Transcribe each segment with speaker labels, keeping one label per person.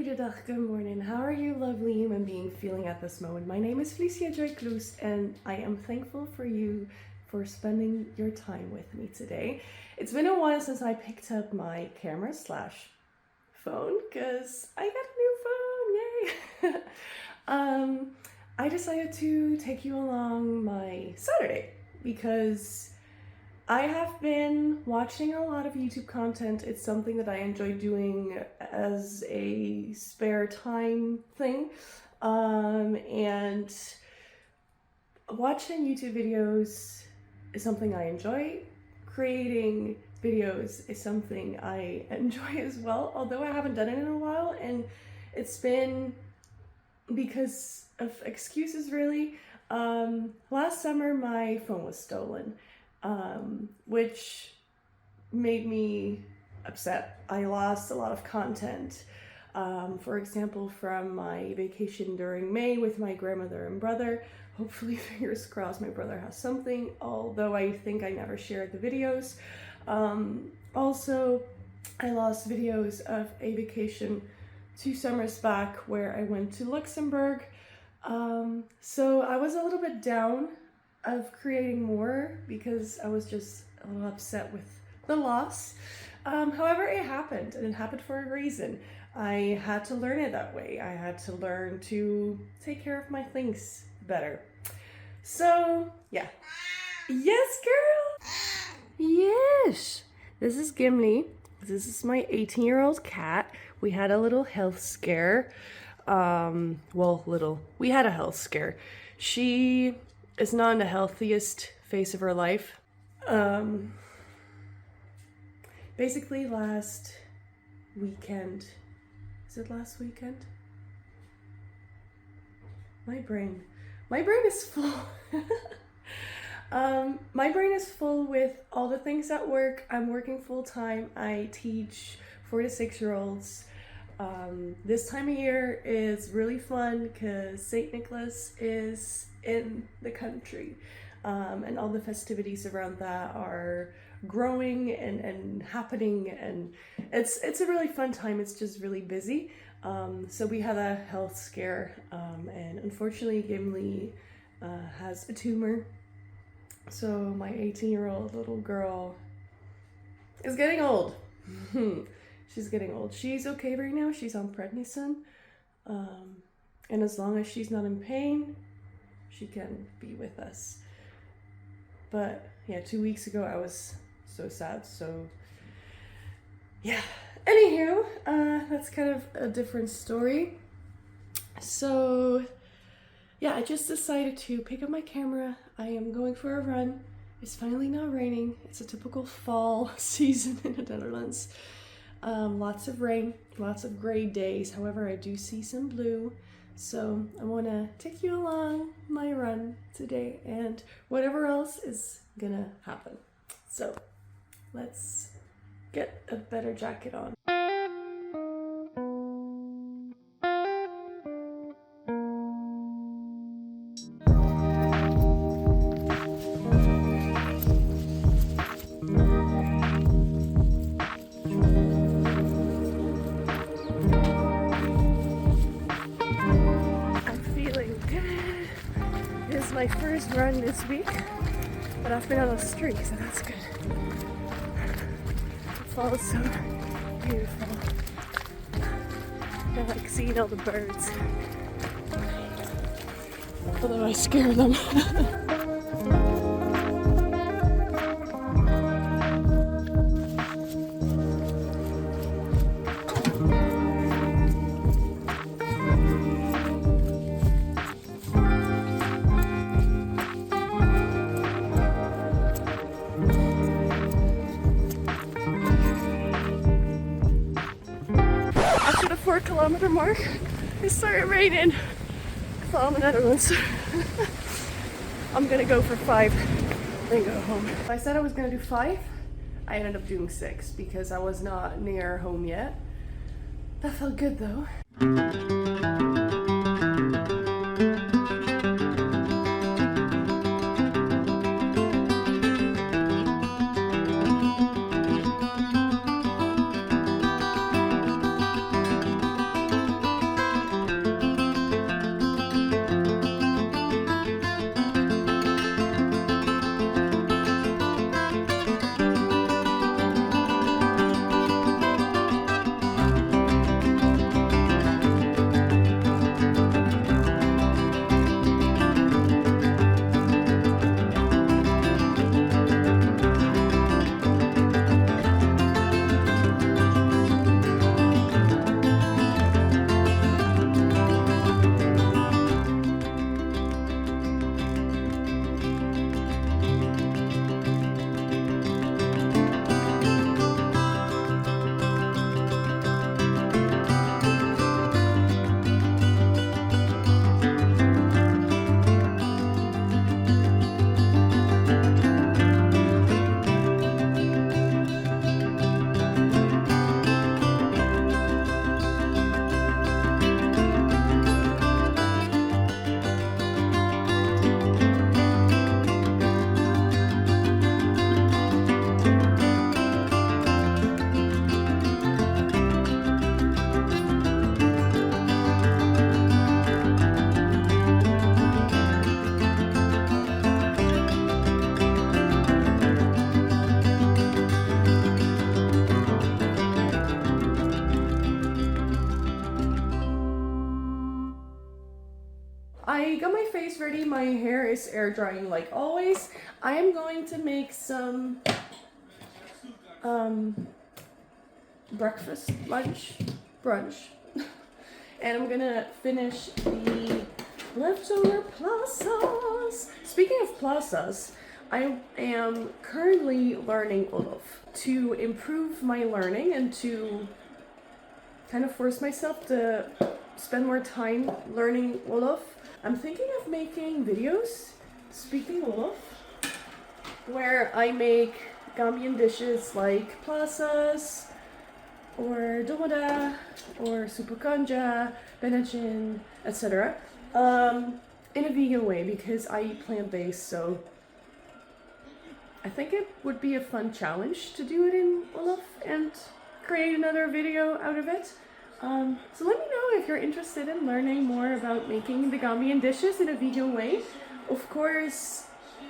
Speaker 1: goedendag, good morning. How are you lovely human being feeling at this moment? My name is Phylicia Joy Kloes and I am thankful for you for spending your time with me today. It's been a while since I picked up my camera slash phone because I got a new phone, yay! I decided to take you along my Saturday because I have been watching a lot of YouTube content. It's something that I enjoy doing as a spare time thing. And watching YouTube videos is something I enjoy. Creating videos is something I enjoy as well, although I haven't done it in a while, and it's been because of excuses really. Last summer my phone was stolen. Which made me upset. I lost a lot of content. For example, from my vacation during May with my grandmother and brother. Hopefully, fingers crossed, my brother has something, although I think I never shared the videos. Also, I lost videos of a vacation 2 summers back where I went to Luxembourg. So I was a little bit down of creating more because I was just a little upset with the loss. However, it happened, and it happened for a reason. I had to learn it that way. I had to learn to take care of my things better. So, yeah. Yes, girl! Yes! This is Gimli. This is my 18-year-old cat. We had a little health scare. We had a health scare. She is not in the healthiest phase of her life. Basically last weekend, is it last weekend? My brain is full. My brain is full with all the things at work. I'm working full time. I teach 4 to 6-year-olds. This time of year is really fun because St. Nicholas is in the country, and all the festivities around that are growing and happening, and it's a really fun time. It's just really busy. So we had a health scare, and unfortunately Gimli has a tumor. So my 18-year-old little girl is getting old. She's getting old. She's okay right now. She's on prednisone, and as long as she's not in pain, she can be with us. But yeah, 2 weeks ago I was so sad. So yeah, anywho, that's kind of a different story. So yeah, I just decided to pick up my camera. I am going for a run. It's finally not raining. It's a typical fall season in the Netherlands. Lots of rain, lots of gray days. However, I do see some blue. So I want to take you along my run today and whatever else is gonna happen. So let's get a better jacket on. My first run this week, but I've been on a streak, so that's good. The fall is so beautiful. I like seeing all the birds, although I scare them. After the 4-kilometer mark, it started raining. So I'm in the Netherlands. I'm gonna go for 5, then go home. I said I was gonna do 5. I ended up doing 6 because I was not near home yet. That felt good though. I got my face ready. My hair is air drying like always. I am going to make some breakfast, lunch, brunch. And I'm gonna finish the leftover plazas. Speaking of plazas, I am currently learning Wolof to improve my learning and to kind of force myself to spend more time learning Wolof. I'm thinking of making videos speaking Wolof where I make Gambian dishes like plazas or domada or supukanja, benachin, etc. In a vegan way because I eat plant-based, so I think it would be a fun challenge to do it in Wolof and create another video out of it. So let me know if you're interested in learning more about making the Gambian dishes in a vegan way. Of course,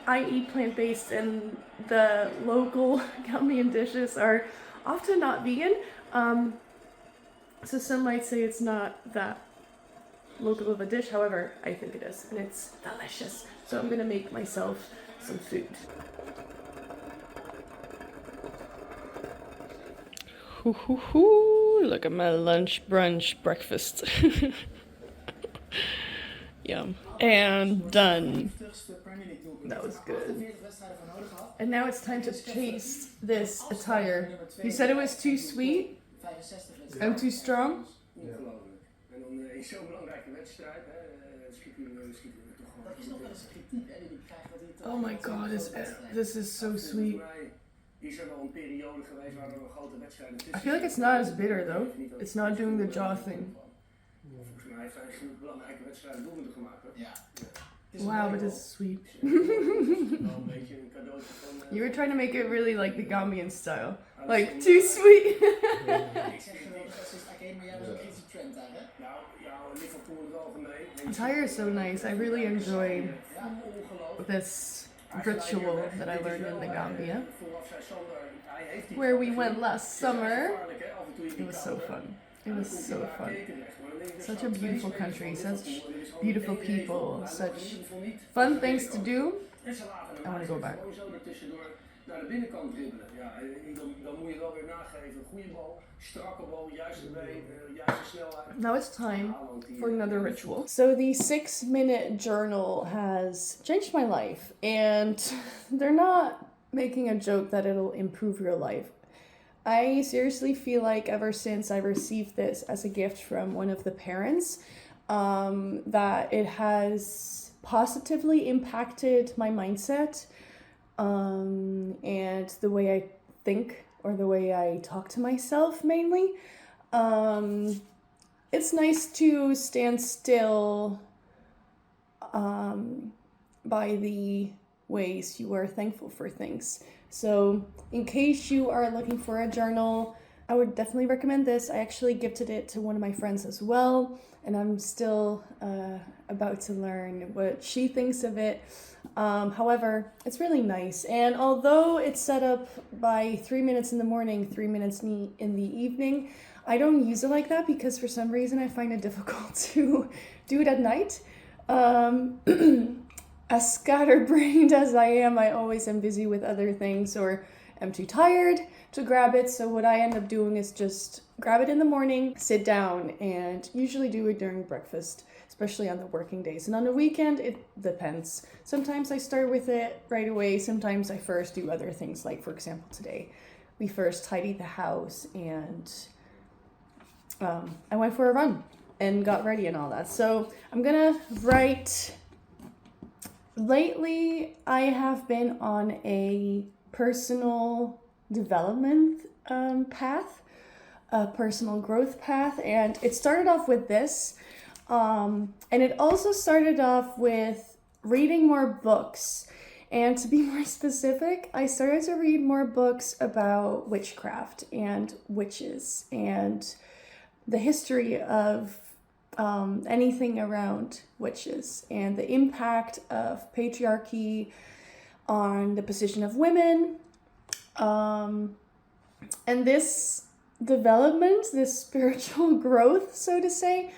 Speaker 1: I eat plant-based and the local Gambian dishes are often not vegan. So some might say it's not that local of a dish, however, I think it is, and it's delicious. So I'm gonna make myself some food. Look at my lunch, brunch, breakfast. Yum. And done. That was good. And now it's time to taste this Atire. You said it was too sweet? I'm too strong? Oh my god, this is so sweet. I feel like it's not as bitter though. It's not doing the jaw thing. Wow, but it's sweet. You were trying to make it really like the Gambian style. Like, too sweet. Atire is so nice. I really enjoy this ritual that I learned in the Gambia, where we went last summer. It was so fun. It was so fun. Such a beautiful country, such beautiful people, such fun things to do. I want to go back. Naar de binnenkant dribbelen. Ja, dan moet je wel weer nageven. Goede bal, strakke bal, juiste been, juiste snelheid. Now it's time for another ritual. So the 6-minute journal has changed my life, and they're not making a joke that it'll improve your life. I seriously feel like ever since I received this as a gift from one of the parents, that it has positively impacted my mindset. And the way I think or the way I talk to myself mainly. It's nice to stand still by the ways you are thankful for things. So in case you are looking for a journal, I would definitely recommend this. I actually gifted it to one of my friends as well, and I'm still about to learn what she thinks of it. However, it's really nice, and although it's set up by 3 minutes in the morning, 3 minutes in the evening, I don't use it like that because for some reason I find it difficult to do it at night. As scatterbrained as I am, I always am busy with other things or am too tired to grab it. So what I end up doing is just grab it in the morning, sit down, and usually do it during breakfast, especially on the working days. And on the weekend, it depends. Sometimes I start with it right away. Sometimes I first do other things, like for example today, we first tidied the house and I went for a run and got ready and all that. So I'm gonna write. Lately, I have been on a personal development path, a personal growth path, and it started off with this, and it also started off with reading more books. And to be more specific, I started to read more books about witchcraft and witches and the history of anything around witches and the impact of patriarchy on the position of women. And this development, this spiritual growth, so to say,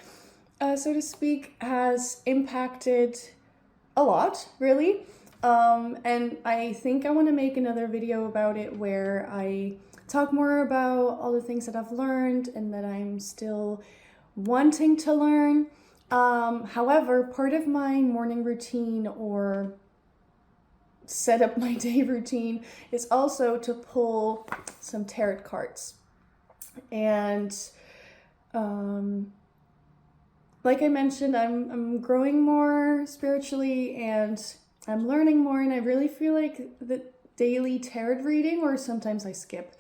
Speaker 1: so to speak, has impacted a lot, really. And I think I want to make another video about it where I talk more about all the things that I've learned and that I'm still wanting to learn. However, part of my morning routine or set up my day routine is also to pull some tarot cards. And like I mentioned, I'm growing more spiritually and I'm learning more, and I really feel like the daily tarot reading, or sometimes I skip,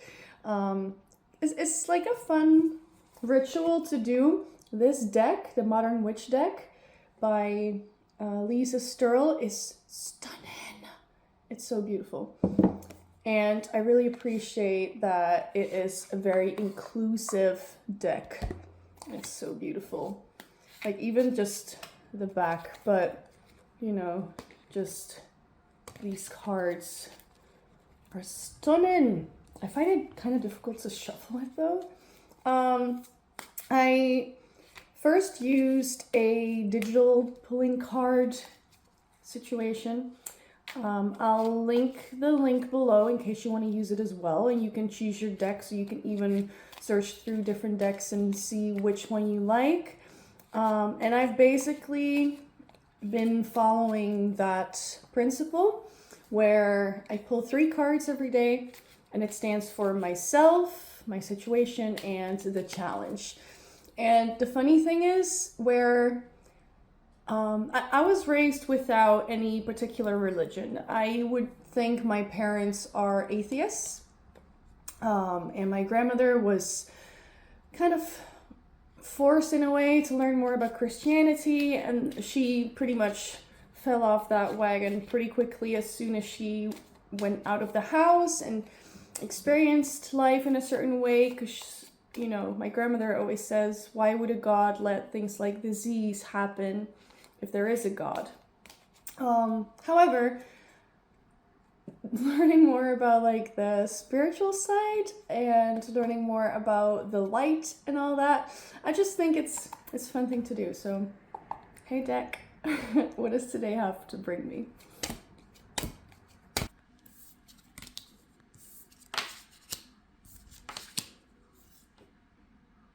Speaker 1: it's like a fun ritual to do. This deck, the Modern Witch deck by Lisa Sturl, is stunning. It's so beautiful. And I really appreciate that it is a very inclusive deck. It's so beautiful. Like even just the back, but you know, just these cards are stunning. I find it kind of difficult to shuffle it though. I first used a digital pulling card situation. I'll link the link below in case you want to use it as well, and you can choose your deck, so you can even search through different decks and see which one you like. And I've basically been following that principle where I pull 3 cards every day, and it stands for myself, my situation, and the challenge. And the funny thing is, where I was raised without any particular religion. I would think my parents are atheists, and my grandmother was kind of forced in a way to learn more about Christianity, and she pretty much fell off that wagon pretty quickly as soon as she went out of the house and experienced life in a certain way, because, you know, my grandmother always says, why would a god let things like disease happen if there is a god? However, learning more about like the spiritual side and learning more about the light and all that, I just think it's a fun thing to do. So, hey deck, what does today have to bring me?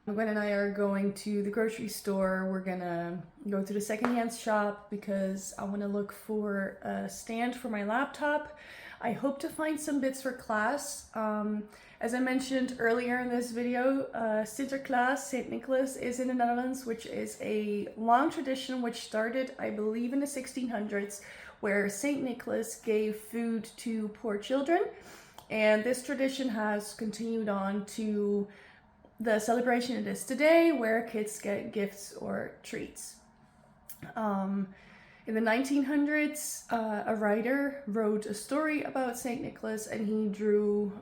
Speaker 1: Gwen and I are going to the grocery store. We're gonna go to the secondhand shop because I want to look for a stand for my laptop. I hope to find some bits for class. As I mentioned earlier in this video, Sinterklaas, St. Nicholas, is in the Netherlands, which is a long tradition which started, I believe, in the 1600s, where St. Nicholas gave food to poor children. And this tradition has continued on to the celebration it is today, where kids get gifts or treats. In the 1900s, a writer wrote a story about St. Nicholas, and he drew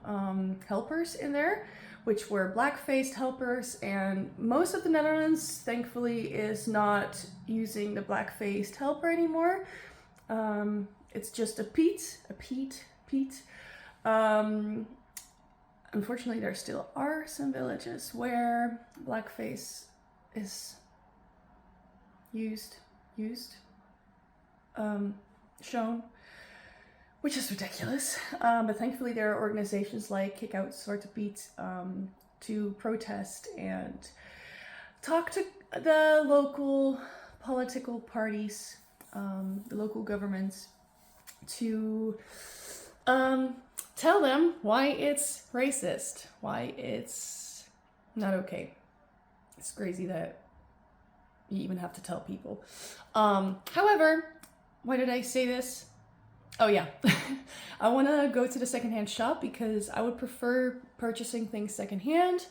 Speaker 1: helpers in there, which were black-faced helpers, and most of the Netherlands, thankfully, is not using the black-faced helper anymore. It's just a Piet. Unfortunately, there still are some villages where blackface is shown, which is ridiculous. But thankfully, there are organizations like Kick Out Zwarte Piet to protest and talk to the local political parties, the local governments, to tell them why it's racist, why it's not okay. It's crazy that you even have to tell people. However, why did I say this? Oh yeah, I want to go to the secondhand shop because I would prefer purchasing things secondhand,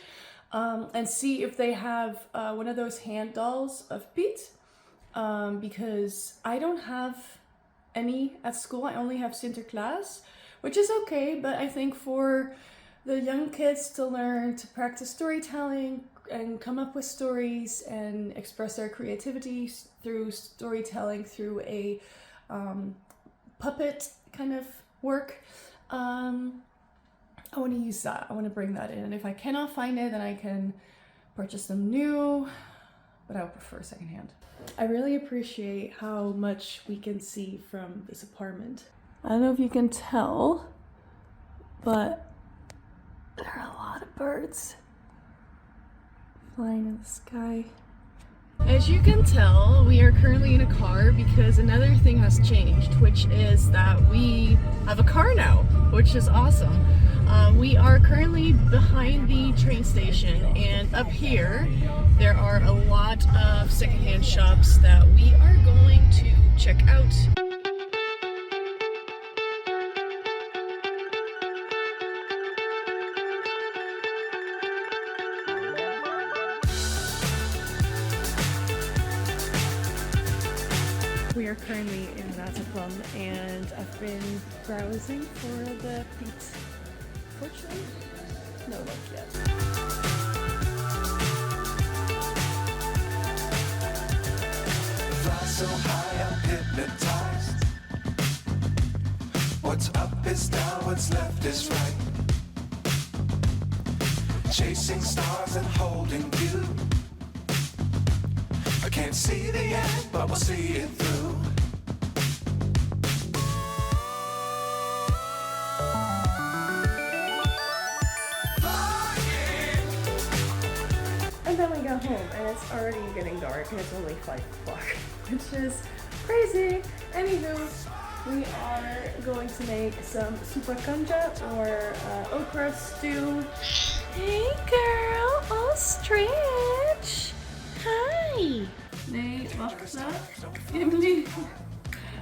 Speaker 1: and see if they have one of those hand dolls of Piet, because I don't have any at school. I only have Sinterklaas, which is okay, but I think for the young kids to learn to practice storytelling and come up with stories and express their creativity through storytelling, through a puppet kind of work, I want to use that. I want to bring that in, and if I cannot find it, then I can purchase them new,
Speaker 2: but I would prefer secondhand.
Speaker 1: I really appreciate how much we can see from this apartment. I don't know if you can tell, but there are a lot of birds flying in the sky. As you can tell, we are currently in a car because another thing has changed, which is that we have a car now, which is awesome. We are currently behind the train station, and up here there are a lot of secondhand shops that we are going to check out. We are currently in Rotterdam, and I've been browsing for the feet. Fortunately, no luck yet.
Speaker 3: Fly so high, I'm hypnotized. What's up is down, what's left is right. Chasing stars and holding you. I can't see the end, but we'll see it through.
Speaker 1: And then we got home, and it's already getting dark, and it's only 5 o'clock, which is crazy. Anywho, we are going to make some super kanja or okra stew. Hey girl, ostrich! Hi!
Speaker 2: Nee, wacht eens. Gimli,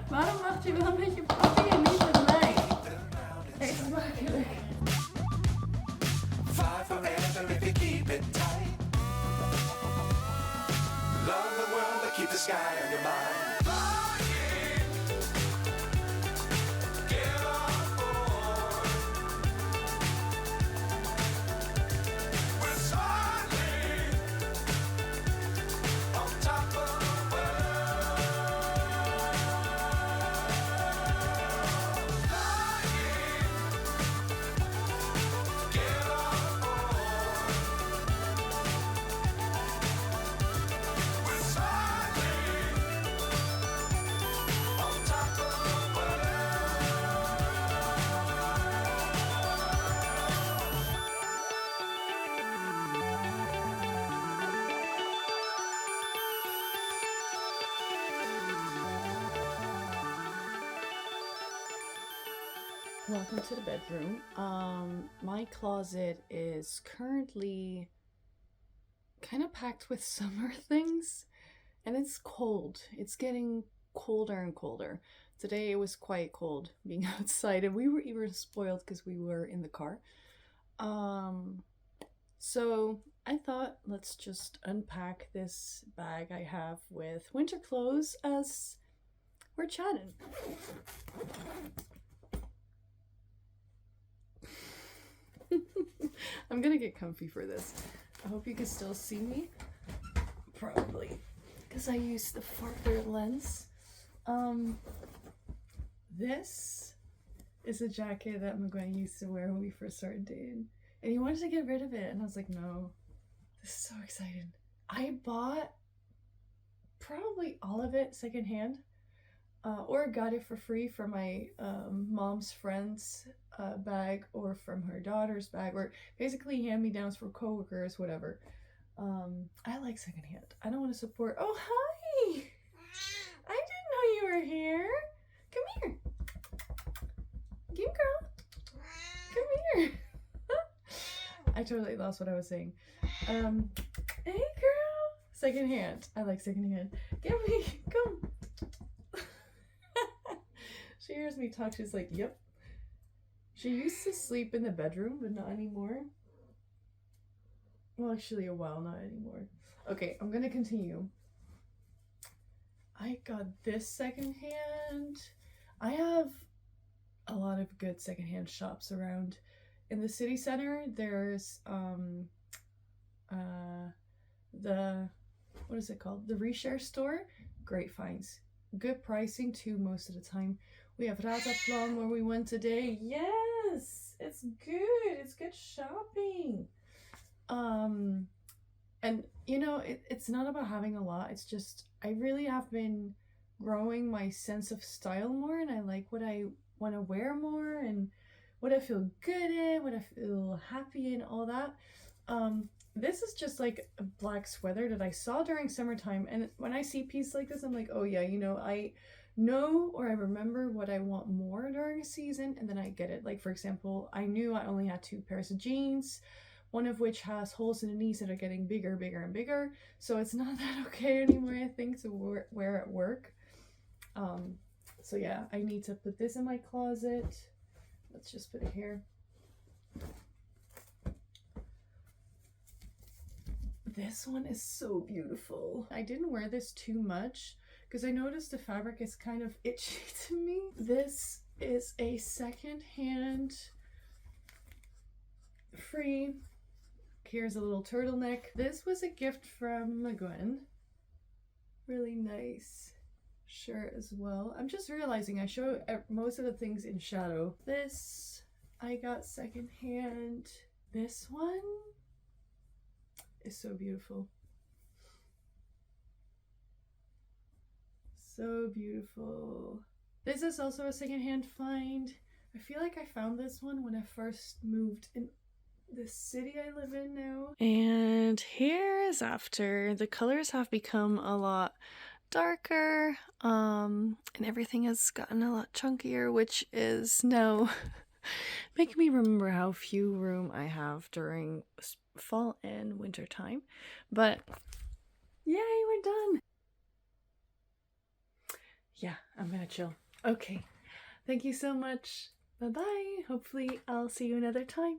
Speaker 2: waarom wacht je wel met je papi en niet met mij?
Speaker 1: Eet smakelijk.
Speaker 3: Fly forever if you keep it tight. Love the world, but keep the sky on your mind. Get on board. We're soaring on top of the world. Get on board. We're soaring on top of the world.
Speaker 1: Welcome to the bedroom. My closet is currently kind of packed with summer things, and it's cold. It's getting colder and colder. Today it was quite cold being outside, and we were even spoiled because we were in the car. So I thought, let's just unpack this bag I have with winter clothes as we're chatting. I'm gonna get comfy for this. I hope you can still see me. Probably, because I use the farther lens. This is a jacket that I'm going to use to wear when we first started dating. And he wanted to get rid of it, and I was like, no. This is so exciting. I bought probably all of it secondhand. Or got it for free from my mom's friend's bag, or from her daughter's bag, or basically hand-me-downs for coworkers, whatever. I like secondhand. I don't want to support. Oh, hi! I didn't know you were here. Come here. Game girl. Come here. I totally lost what I was saying. Hey girl. Secondhand. I like secondhand. Give me. Come. She hears me talk, she's like, yep. She used to sleep in the bedroom, but not anymore. Well, actually a while, not anymore. Okay, I'm gonna continue. I got this secondhand. I have a lot of good secondhand shops around. In the city center, there's the, what is it called? The Reshare store. Great finds. Good pricing too most of the time. We have Rotterdam where we went today. Yes, it's good. It's good shopping.
Speaker 2: And you know, it's not about having a lot, it's just I really have been growing my sense of style more, and I like what I want to wear more and what I feel good in, what I feel happy in, all that. This is just like a black sweater that I saw during summertime, and when I see pieces like this, I'm like, oh yeah, you know, I know or I remember what I want more during a season, and then I get it. Like for example, I knew I only had 2 pairs of jeans, one of which has holes in the knees that are getting bigger, bigger, and bigger. So it's not that okay anymore, I think, to wear at work. So yeah, I need to put this in my closet. Let's just put it here. This one is so beautiful. I didn't wear this too much because I noticed the fabric is kind of itchy to me. This is a secondhand free. Here's a little turtleneck. This was a gift from Gwen. Really nice shirt as well. I'm just realizing I show most of the things in shadow. This I got secondhand. This one is so beautiful. So beautiful. This is also a secondhand find. I feel like I found this one when I first moved in the city I live in now. And here is after. The colors have become a lot darker, and everything has gotten a lot chunkier, which is now making me remember how few room I have during fall and winter time. But yay, we're done. Yeah, I'm gonna chill. Okay, thank you so much. Bye bye. Hopefully I'll see you another time.